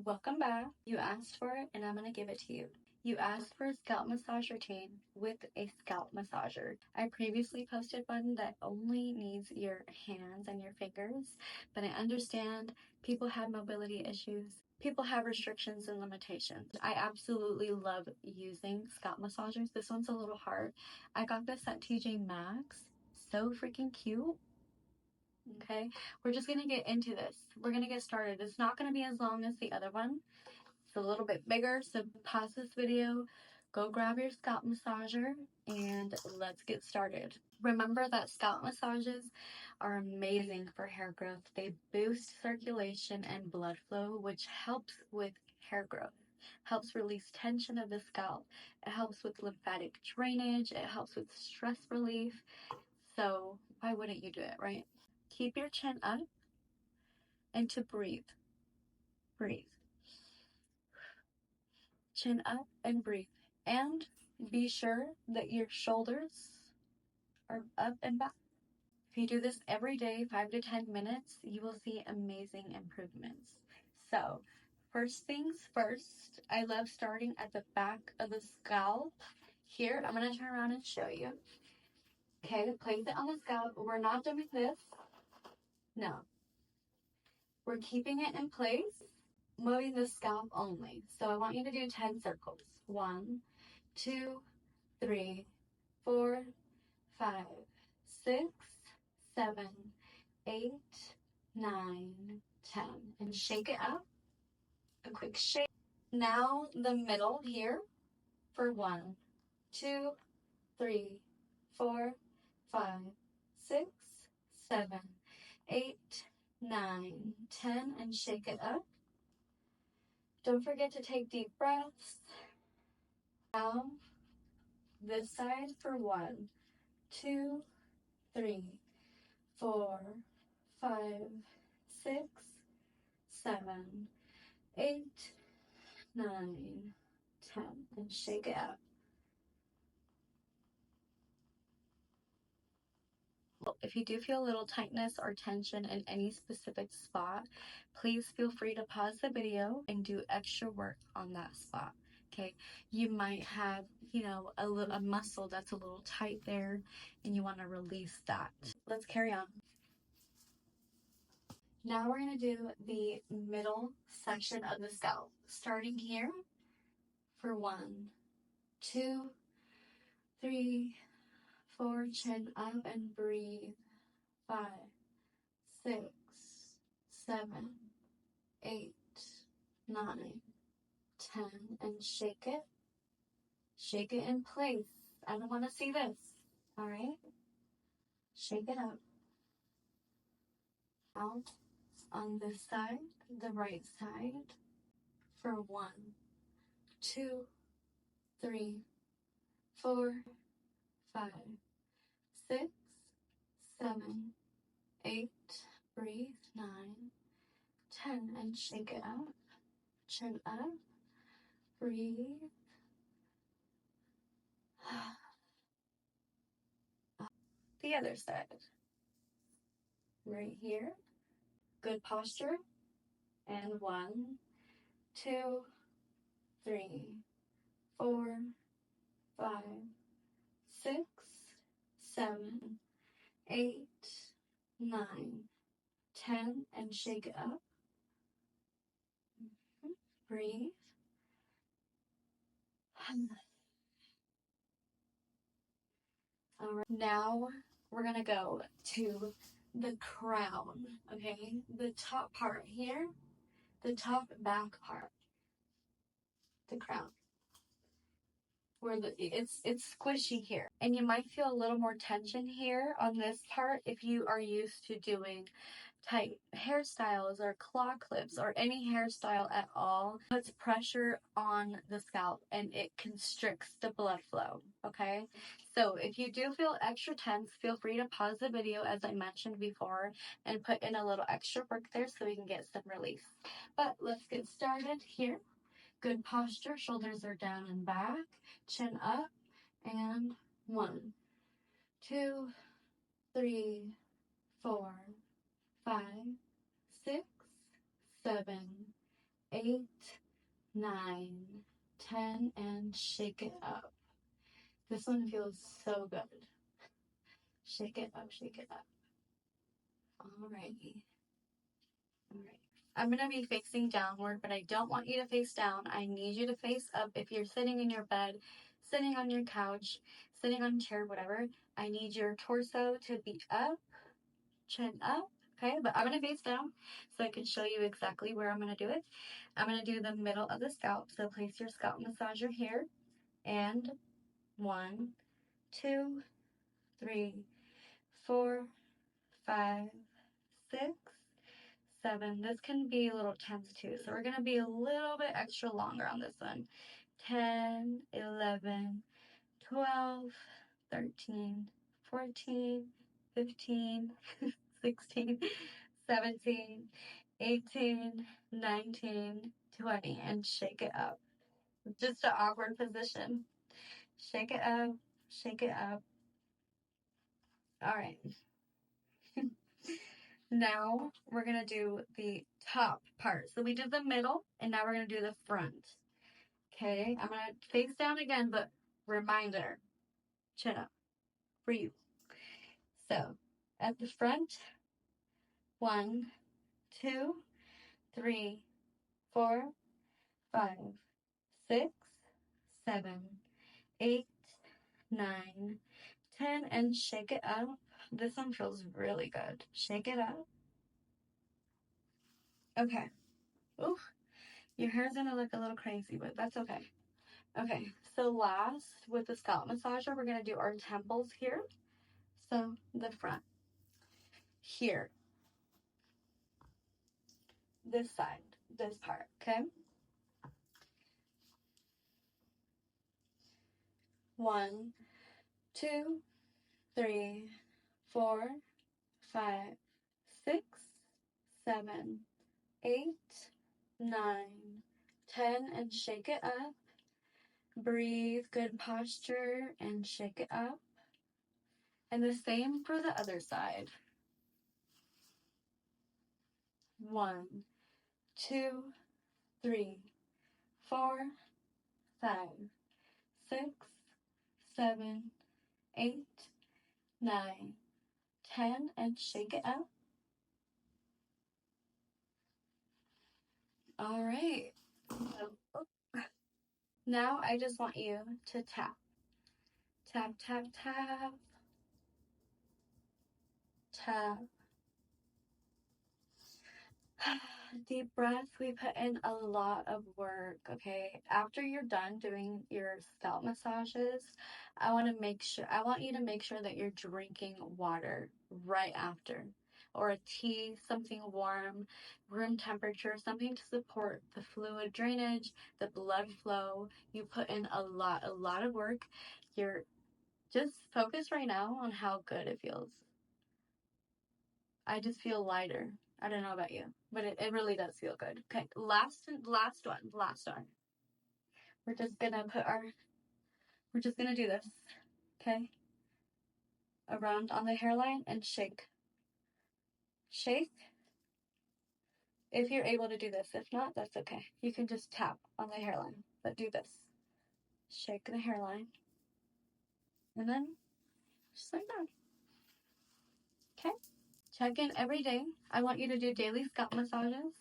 Welcome back. You asked for it and I'm going to give it to you. You asked for a scalp massage routine with a scalp massager. I previously posted one that only needs your hands and your fingers, but I understand people have mobility issues. People have restrictions and limitations. I absolutely love using scalp massagers. This one's a little hard. I got this at TJ Maxx. So freaking cute. Okay, we're just gonna get into this. We're gonna get started. It's not gonna be as long as the other one. It's a little bit bigger, so pause this video, go grab your scalp massager, and let's get started. Remember that scalp massages are amazing for hair growth. They boost circulation and blood flow, which helps with hair growth. Helps release tension of the scalp. It helps with lymphatic drainage. It helps with stress relief. So why wouldn't you do it, right? Keep your chin up and to breathe. Breathe. Chin up and breathe. And be sure that your shoulders are up and back. If you do this every day, 5 to 10 minutes, you will see amazing improvements. So, first things first, I love starting at the back of the scalp. Here, I'm going to turn around and show you. Okay, place it on the scalp. We're not doing this. No. We're keeping it in place, moving the scalp only. So I want you to do 10 circles. 1, 2, 3, 4, 5, 6, 7, 8, 9, 10. And shake it up. A quick shake. Now the middle here for 1, 2, 3, 4, 5, 6, 7, 8, 9, 10, and shake it up. Don't forget to take deep breaths. Now, this side for 1, 2, 3, 4, 5, 6, 7, 8, 9, 10, and shake it up. If you do feel a little tightness or tension in any specific spot, please feel free to pause the video and do extra work on that spot. Okay, you might have, a muscle that's a little tight there and you want to release that. Let's carry on. Now we're going to do the middle section of the scalp, starting here for 1, 2, 3, 4, chin up and breathe. 5, 6, 7, 8, 9, 10, and shake it. Shake it in place. I don't want to see this. All right? Shake it up. Now, on this side, the right side, for 1, 2, 3, 4, 5, 6, 7, 8, breathe, 9, 10, and shake it up. Chin up, breathe. The other side. Right here. Good posture. And 1, 2, 3, 4, 5, 6, 7, 8, 9, 10, and shake it up. Breathe. All right. Now we're gonna go to the crown, okay? The top part here, the top back part, the crown. Where it's squishy here, and you might feel a little more tension here on this part if you are used to doing tight hairstyles or claw clips or any hairstyle at all. It puts pressure on the scalp and it constricts the blood flow. Okay, so if you do feel extra tense, feel free to pause the video as I mentioned before and put in a little extra work there so we can get some relief. But let's get started here. Good posture, shoulders are down and back, chin up, and 1, 2, 3, 4, 5, 6, 7, 8, 9, 10, and shake it up. This one feels so good. Shake it up, shake it up. Alrighty. Alright. I'm going to be facing downward, but I don't want you to face down. I need you to face up. If you're sitting in your bed, sitting on your couch, sitting on a chair, whatever, I need your torso to be up, chin up, okay? But I'm going to face down so I can show you exactly where I'm going to do it. I'm going to do the middle of the scalp. So place your scalp massager here. And 1, 2, 3, 4, 5, 6, 7. This can be a little tense too, so we're going to be a little bit extra longer on this one. 10, 11, 12, 13, 14, 15, 16, 17, 18, 19, 20, and shake it up. Just an awkward position. Shake it up, shake it up. All right. Now we're going to do the top part. So we did the middle, and now we're going to do the front. Okay, I'm going to face down again, but reminder, chin up for you. So at the front, 1, 2, 3, 4, 5, 6, 7, 8, 9, 10, and shake it up. This one feels really good. Shake it up. Okay. Ooh, your hair's gonna look a little crazy, but that's okay. Okay, so last, with the scalp massager, we're gonna do our temples here. So the front. Here. This side. This part, okay? 1, 2, 3, 4, 5, 6, 7, 8, 9, 10, and shake it up. Breathe, good posture, and shake it up. And the same for the other side. 1, 2, 3, 4, 5, 6, 7, 8, 9, 10, and shake it up. All right. So, now I just want you to tap. Tap, tap, tap. Tap. Deep breath. We put in a lot of work, okay? After you're done doing your scalp massages, I want you to make sure that you're drinking water right after, or a tea, something warm, room temperature, something to support the fluid drainage, the blood flow. You put in a lot of work. You're just focus right now on how good it feels. I just feel lighter. I don't know about you, but it really does feel good. Okay, last one. We're just gonna do this, okay? Around on the hairline and shake. Shake. If you're able to do this. If not, that's okay. You can just tap on the hairline, but do this. Shake the hairline. And then just like that. Okay? Check in every day. I want you to do daily scalp massages.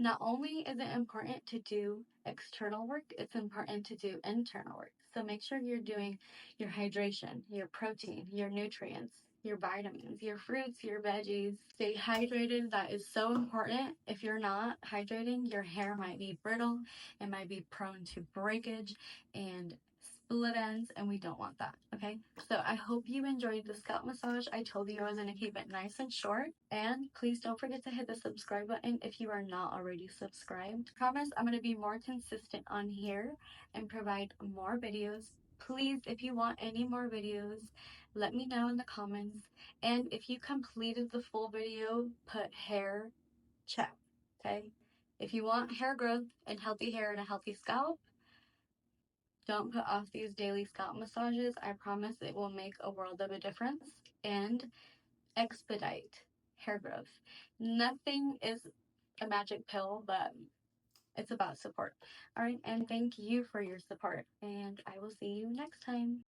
Not only is it important to do external work, it's important to do internal work. So make sure you're doing your hydration, your protein, your nutrients, your vitamins, your fruits, your veggies. Stay hydrated. That is so important. If you're not hydrating, your hair might be brittle. It might be prone to breakage and split ends, and we don't want that, okay? So I hope you enjoyed the scalp massage. I told you I was going to keep it nice and short, and please don't forget to hit the subscribe button if you are not already subscribed. I promise I'm going to be more consistent on here and provide more videos. Please, if you want any more videos, let me know in the comments, and if you completed the full video, put hair check, okay? If you want hair growth and healthy hair and a healthy scalp, don't put off these daily scalp massages. I promise it will make a world of a difference and expedite hair growth. Nothing is a magic pill, but It's about support. All right. And thank you for your support. And I will see you next time.